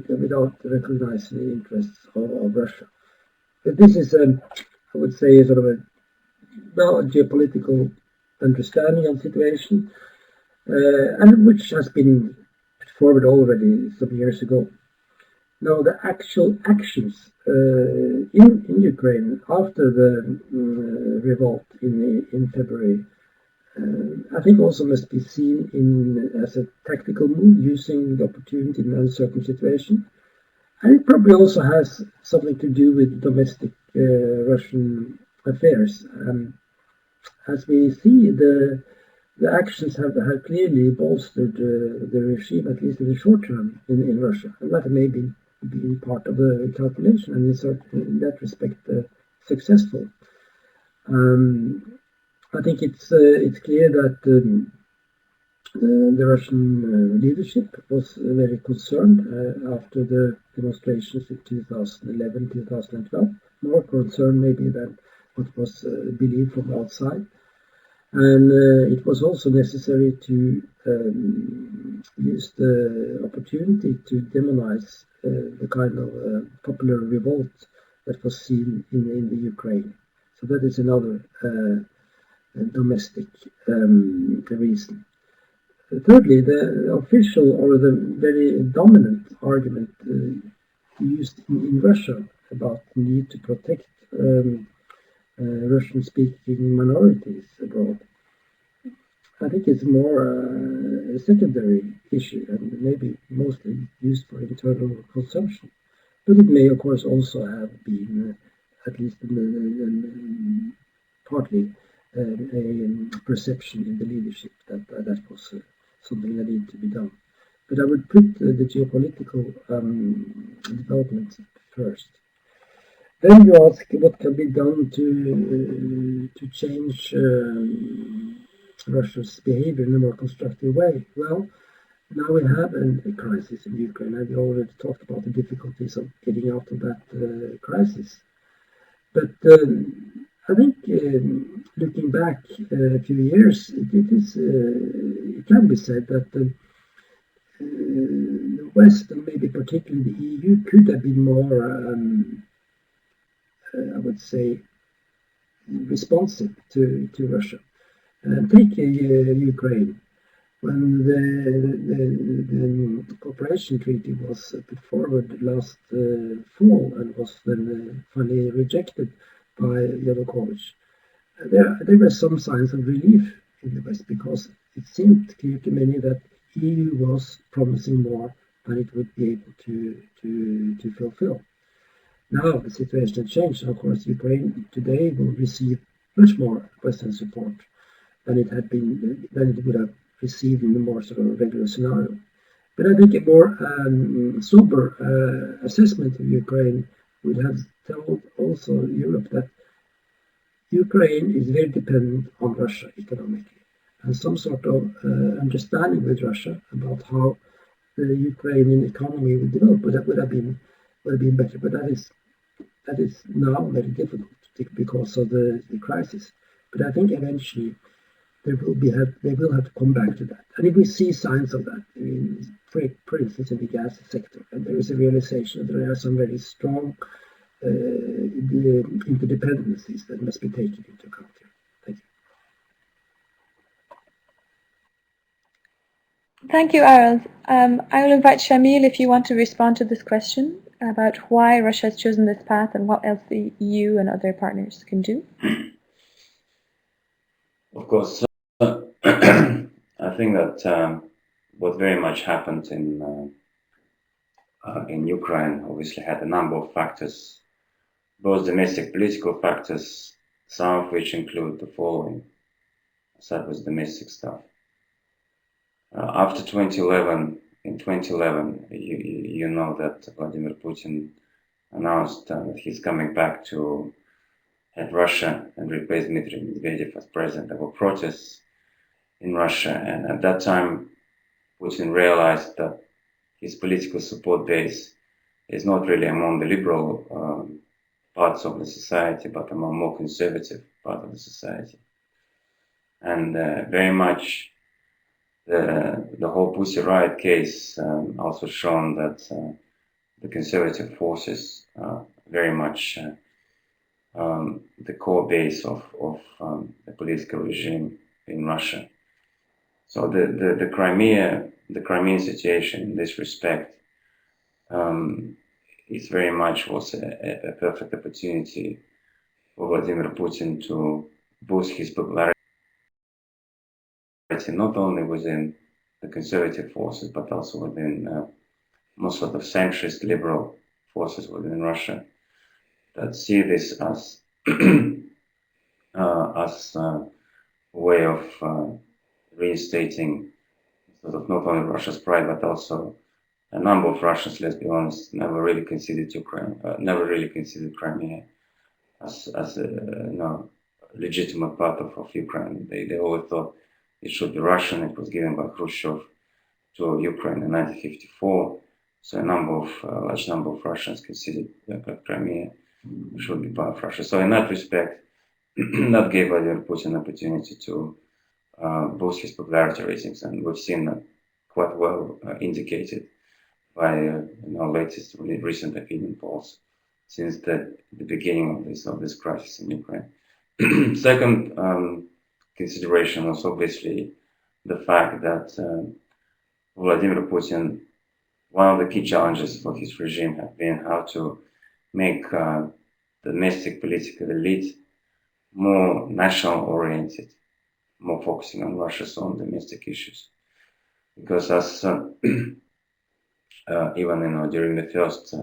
without recognizing the interests of Russia. But this is, I would say, sort of a geopolitical understanding of the situation, and which has been put forward already some years ago. Now, the actual actions in Ukraine after the revolt in February, I think also must be seen as a tactical move, using the opportunity in an uncertain situation. And it probably also has something to do with domestic Russian affairs. As we see, the actions have clearly bolstered the regime, at least in the short term, in Russia. And that may be part of the calculation, and in that respect successful. I think it's clear that the Russian leadership was very concerned after the demonstrations in 2011, 2012, more concerned maybe than what was believed from outside. And it was also necessary to use the opportunity to demonize the kind of popular revolt that was seen in the Ukraine. So that is another domestic reason. Thirdly, the official or the very dominant argument used in Russia about the need to protect Russian-speaking minorities abroad, I think it's more a secondary issue and maybe mostly used for internal consumption. But it may, of course, also have been, at least partly, a perception in the leadership that was something that needed to be done. But I would put the geopolitical developments first. Then you ask what can be done to change Russia's behavior in a more constructive way. Well, now we have a crisis in Ukraine, and we already talked about the difficulties of getting out of that crisis. But I think looking back a few years, it can be said that the West, and maybe particularly the EU, could have been more I would say, responsive to Russia. Take Ukraine. when the cooperation treaty was put forward last fall and was then finally rejected by Yanukovych, there were some signs of relief in the West because it seemed clear to many that EU was promising more than it would be able to fulfill. Now the situation has changed. Of course, Ukraine today will receive much more Western support than it would have received in a more sort of regular scenario. But I think a more sober assessment of Ukraine would have told also Europe that Ukraine is very dependent on Russia economically, and some sort of understanding with Russia about how the Ukrainian economy would develop would have been better. But that is now very difficult because of the crisis. But I think eventually they will have to come back to that. And if we see signs of that, I mean, for instance, in the gas sector, and there is a realization that there are some very strong interdependencies that must be taken into account here. Thank you. Thank you, Harald. I will invite Shamil if you want to respond to this question about why Russia has chosen this path and what else the EU and other partners can do. Of course, I think that what very much happened in Ukraine obviously had a number of factors, both domestic political factors, some of which include the following. That was domestic stuff. After 2011, in 2011, you know that Vladimir Putin announced that he's coming back to head Russia and replace Dmitry Medvedev as president. There were protests in Russia, and at that time, Putin realized that his political support base is not really among the liberal parts of the society, but among more conservative part of the society. And very much the whole Pussy Riot case also shown that the conservative forces are very much the core base of the political regime in Russia. So the Crimean situation in this respect is very much was a perfect opportunity for Vladimir Putin to boost his popularity not only within the conservative forces but also within more sort of centrist liberal forces within Russia that see this as as a way of reinstating sort of not only Russia's pride but also a number of Russians, let's be honest, never really considered Crimea as a legitimate part of Ukraine. They always thought it should be Russian. It was given by Khrushchev to Ukraine in 1954. So a large number of Russians considered that Crimea should be part of Russia. So in that respect, that gave Vladimir Putin an opportunity to boost his popularity ratings, and we've seen that quite well indicated by latest recent opinion polls since the beginning of this crisis in Ukraine. Second consideration was obviously the fact that Vladimir Putin, one of the key challenges for his regime have been how to make the domestic political elite more national oriented, more focusing on Russia's own domestic issues. Because as even during the first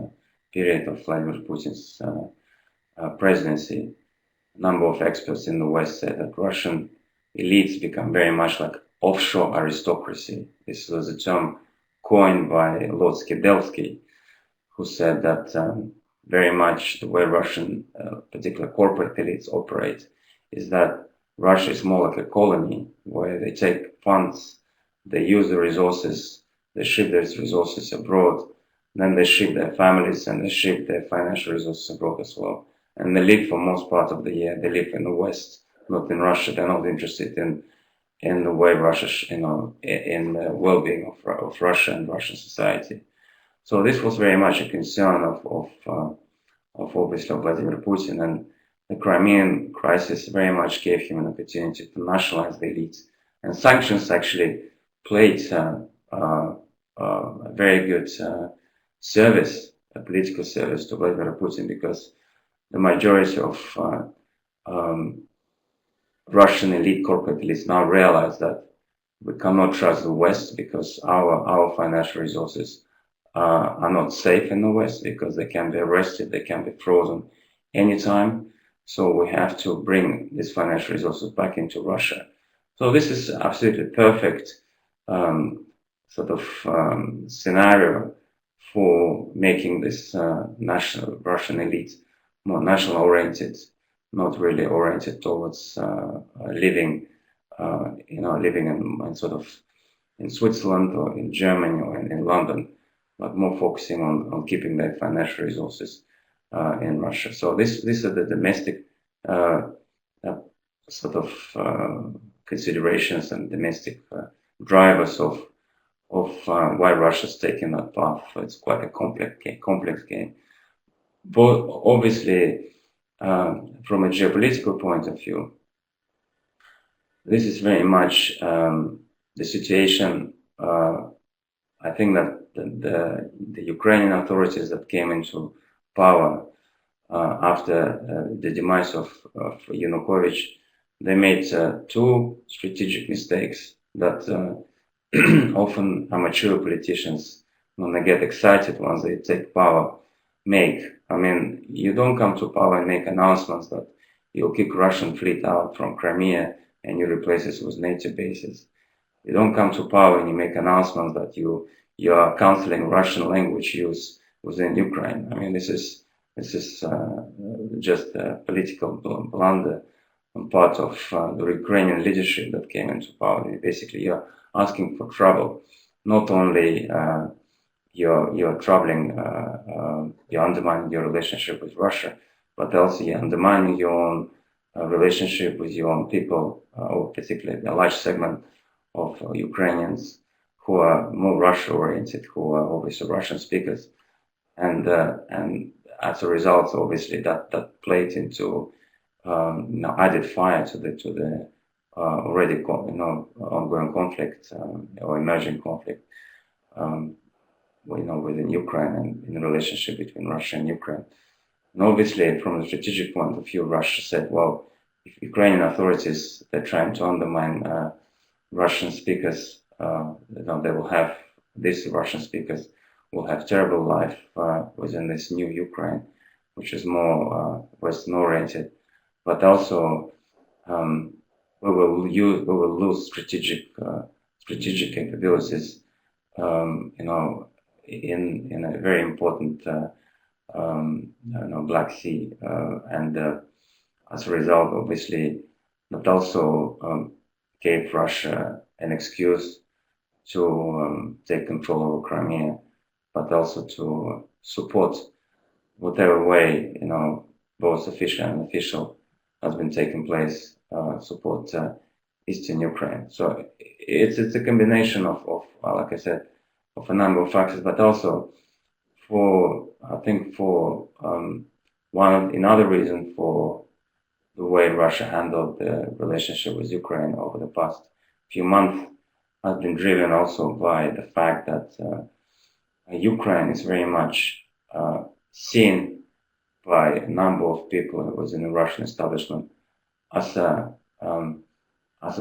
period of Vladimir Putin's presidency, a number of experts in the West said that Russian elites become very much like offshore aristocracy. This was a term coined by Lord Skidelsky, who said that very much the way Russian, particular corporate elites operate, is that Russia is more like a colony where they take funds, they use the resources, they ship those resources abroad, then they ship their families and they ship their financial resources abroad as well. And they live for most part of the year, they live in the West, not in Russia. They're not interested in the way Russia, in the well-being of Russia and Russian society. So this was very much a concern of obviously Vladimir Putin, and the Crimean crisis very much gave him an opportunity to nationalize the elites. And sanctions actually played a very good service, a political service to Vladimir Putin, because the majority of Russian elite, corporate elites now realize that we cannot trust the West because our financial resources are not safe in the West, because they can be arrested, they can be frozen anytime. So we have to bring these financial resources back into Russia. So this is absolutely perfect sort of scenario for making this national Russian elite more national oriented, not really oriented towards living, living in sort of in Switzerland or in Germany or in London, but more focusing on keeping their financial resources in Russia. So these are the domestic sort of considerations and domestic drivers of why Russia's taken that path. It's quite a complex game. But obviously, from a geopolitical point of view, this is very much the situation. I think that the Ukrainian authorities that came into power after the demise of Yanukovych, they made two strategic mistakes that often amateur politicians, when they get excited once they take power, make. I mean, you don't come to power and make announcements that you'll kick Russian fleet out from Crimea and you replace it with NATO bases. You don't come to power and you make announcements that you are counseling Russian language use within Ukraine. I mean, this is just a political blunder on part of the Ukrainian leadership that came into power. Basically, you're asking for trouble. Not only you're troubling, you're undermining your relationship with Russia, but also you're undermining your own relationship with your own people, or particularly a large segment of Ukrainians who are more Russia-oriented, who are obviously Russian speakers, and as a result, obviously that played into added fire to the already ongoing conflict or emerging conflict within Ukraine and in the relationship between Russia and Ukraine. And obviously, from a strategic point of view, Russia said, well, if Ukrainian authorities, they're trying to undermine Russian speakers, they will have, these Russian speakers will have terrible life within this new Ukraine, which is more Western-oriented, but also we will lose strategic capabilities, in a very important Black Sea, and as a result, obviously, that also gave Russia an excuse to take control over Crimea, but also to support whatever way, both official and unofficial, has been taking place, support Eastern Ukraine. So it's a combination of, like I said, of a number of factors, but also another reason for the way Russia handled the relationship with Ukraine over the past few months has been driven also by the fact that Ukraine is very much seen by a number of people within the Russian establishment as a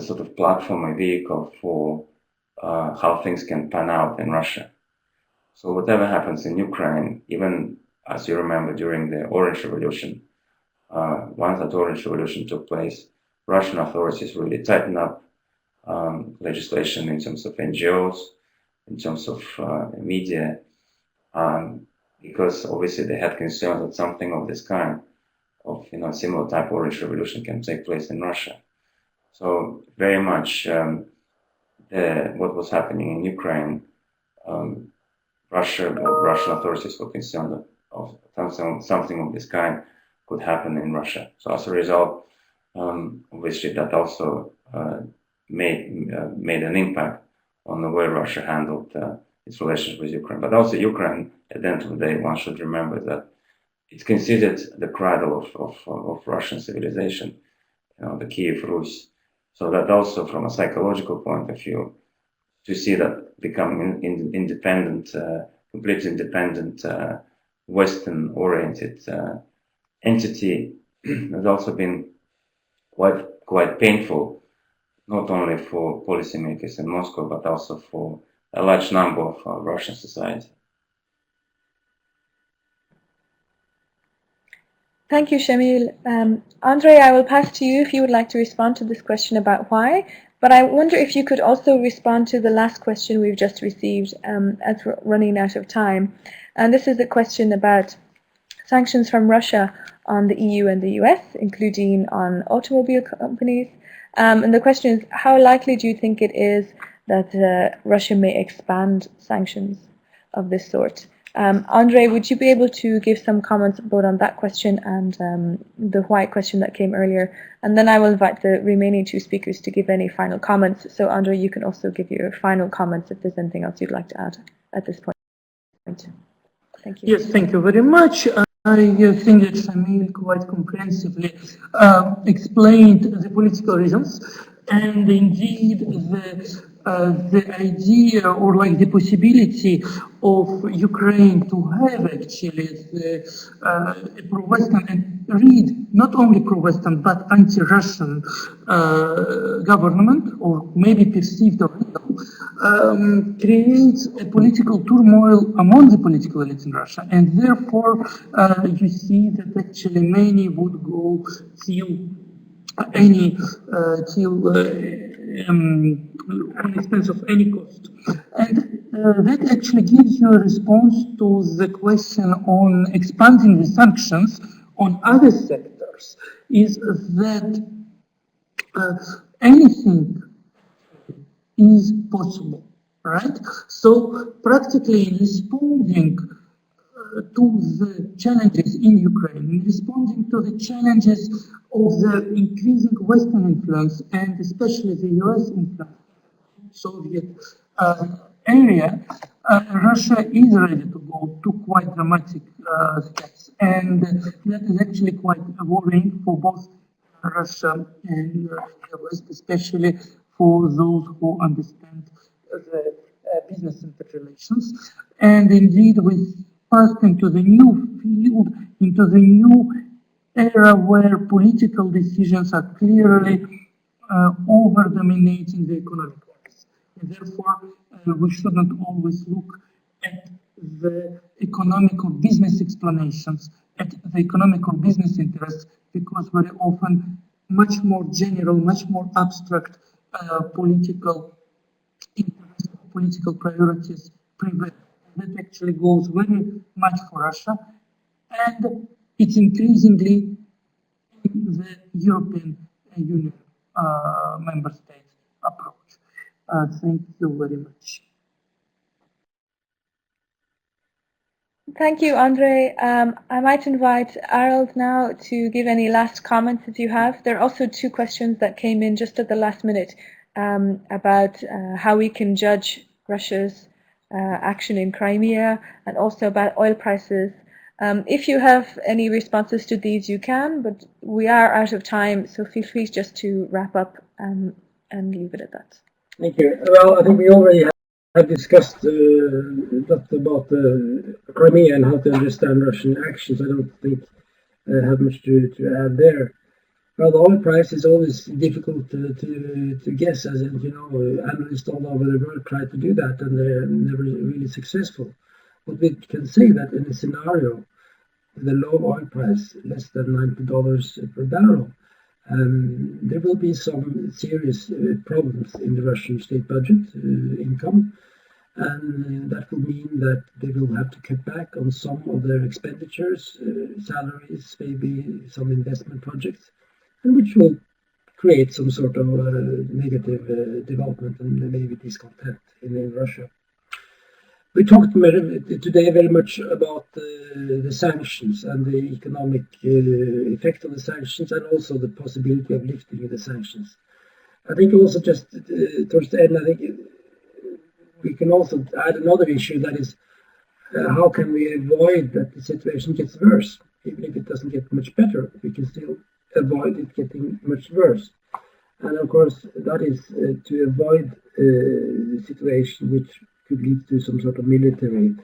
sort of platform, a vehicle for how things can pan out in Russia. So whatever happens in Ukraine, even as you remember during the Orange Revolution, once that Orange Revolution took place, Russian authorities really tightened up legislation in terms of NGOs, in terms of media, because obviously they had concerns that something of this kind, of similar type Orange Revolution, can take place in Russia. So very much what was happening in Ukraine, Russian authorities were concerned of something of this kind could happen in Russia. So as a result, obviously that also made an impact on the way Russia handled its relations with Ukraine. But also Ukraine, at the end of the day, one should remember that it's considered the cradle of Russian civilization, the Kiev Rus. So that also, from a psychological point of view, to see that becoming independent, completely independent, Western-oriented entity has also been quite painful, not only for policymakers in Moscow, but also for a large number of Russian society. Thank you, Shamil. Andrei, I will pass to you if you would like to respond to this question about why, but I wonder if you could also respond to the last question we've just received as we're running out of time. And this is a question about sanctions from Russia on the EU and the US, including on automobile companies. And the question is, how likely do you think it is that Russia may expand sanctions of this sort? Andrei, would you be able to give some comments both on that question and the why question that came earlier? And then I will invite the remaining two speakers to give any final comments. So Andrei, you can also give your final comments if there's anything else you'd like to add at this point. Thank you. Yes, thank you very much. I think that Shamil quite comprehensively explained the political reasons, and indeed the idea or like the possibility of Ukraine to have actually a pro-Western and read not only pro-Western but anti-Russian government, or maybe perceived or real, creates a political turmoil among the political elites in Russia, and therefore you see that actually many would go till any on expense of any cost. And that actually gives you a response to the question on expanding the sanctions on other sectors, is that anything is possible, right? So practically in responding to the challenges in Ukraine, in responding to the challenges of the increasing Western influence and especially the US influence, Soviet area, Russia is ready to go to quite dramatic steps, and that is actually quite worrying for both Russia and the West, especially for those who understand the business interrelations. And indeed, we passed into the new field, into the new era where political decisions are clearly over-dominating the economic ones. And therefore, we should not always look at the economic or business explanations, at the economic or business interests, because very often much more general, much more abstract political interests, political priorities prevail. That actually goes very much for Russia, and it's increasingly in the European Union member states approach. Thank you very much. Thank you, Andrei. I might invite Arald now to give any last comments that you have. There are also two questions that came in just at the last minute about how we can judge Russia's action in Crimea, and also about oil prices. If you have any responses to these, you can, but we are out of time, so feel free just to wrap up and leave it at that. Thank you. Well, I think we already have discussed that about Crimea and how to understand Russian actions. I don't think I have much to add there. Well, the oil price is always difficult to guess, as you know, analysts all over the world try to do that, and they're never really successful. But we can say that in a scenario with a low oil price, less than $90 per barrel, there will be some serious problems in the Russian state budget income, and that will mean that they will have to cut back on some of their expenditures, salaries, maybe some investment projects, and which will create some sort of negative development and maybe discontent in Russia. We talked today very much about the sanctions and the economic effect of the sanctions, and also the possibility of lifting the sanctions. I think also just towards the end, I think we can also add another issue, that is how can we avoid that the situation gets worse? Even if it doesn't get much better, we can still avoid it getting much worse. And of course, that is to avoid situation which could lead to some sort of military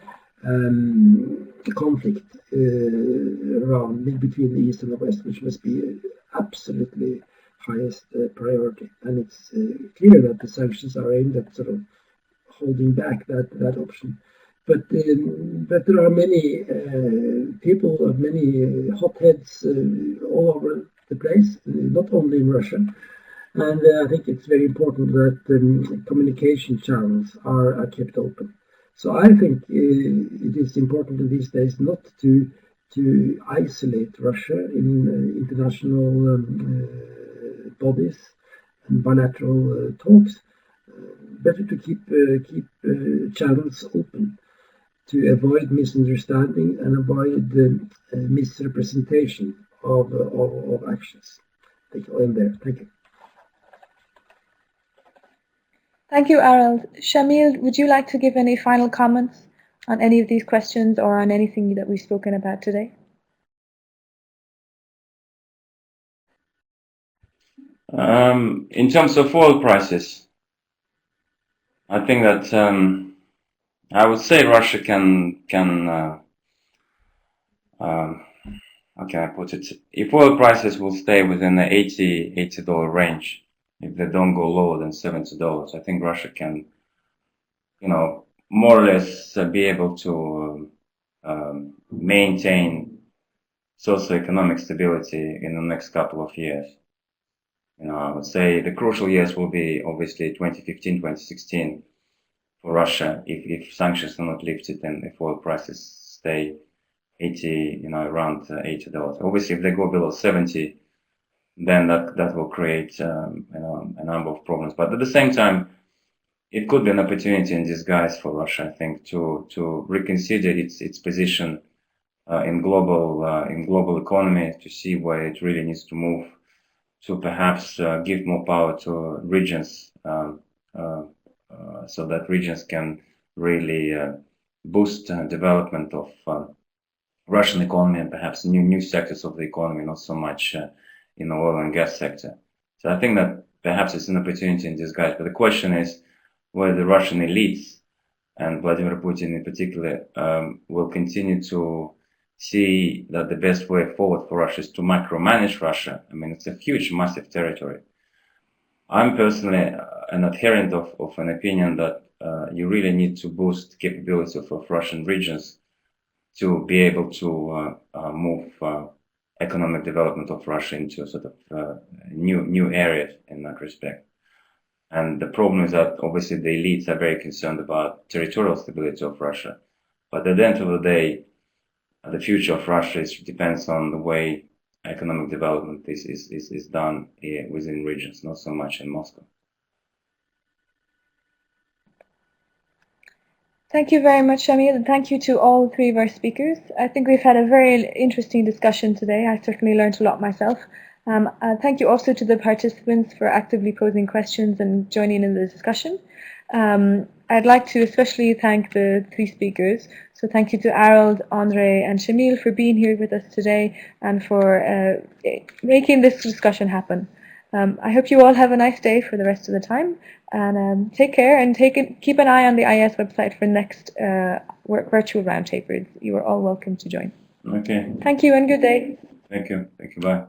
conflict around between the East and the West, which must be absolutely highest priority. And it's clear that the sanctions are aimed at sort of holding back that option. But there are many people, many hotheads all over the place, not only in Russia. And I think it's very important that communication channels are kept open. So I think it is important in these days not to isolate Russia in international bodies and bilateral talks. Better to keep channels open to avoid misunderstanding and avoid misrepresentation of actions. Thank you. I'll end there. Thank you. Thank you, Harald. Shamil, would you like to give any final comments on any of these questions or on anything that we've spoken about today? In terms of oil prices, I think that I would say Russia can how can I put it? If oil prices will stay within the $80 range, if they don't go lower than $70, I think Russia can, more or less be able to maintain socioeconomic stability in the next couple of years. I would say the crucial years will be obviously 2015, 2016 for Russia if sanctions are not lifted and if oil prices stay around $80. Obviously, if they go below 70, then that will create a number of problems. But at the same time, it could be an opportunity in disguise for Russia, I think, to reconsider its position in global economy, to see where it really needs to move, to perhaps give more power to regions, so that regions can really boost development of Russian economy and perhaps new sectors of the economy, not so much in the oil and gas sector. So I think that perhaps it's an opportunity in disguise. But the question is whether the Russian elites and Vladimir Putin in particular will continue to see that the best way forward for Russia is to micromanage Russia. I mean, it's a huge, massive territory. I'm personally an adherent of an opinion that you really need to boost capability of Russian regions to be able to move economic development of Russia into sort of new areas in that respect. And the problem is that obviously the elites are very concerned about territorial stability of Russia. But at the end of the day, the future of Russia depends on the way economic development is done within regions, not so much in Moscow. Thank you very much, Shamil, and thank you to all three of our speakers. I think we've had a very interesting discussion today. I certainly learned a lot myself. Thank you also to the participants for actively posing questions and joining in the discussion. I'd like to especially thank the three speakers. So thank you to Harald, Andre, and Shamil for being here with us today and for making this discussion happen. I hope you all have a nice day for the rest of the time, and take care and keep an eye on the IS website for next virtual roundtables. You are all welcome to join. Okay. Thank you and good day. Thank you. Thank you. Bye.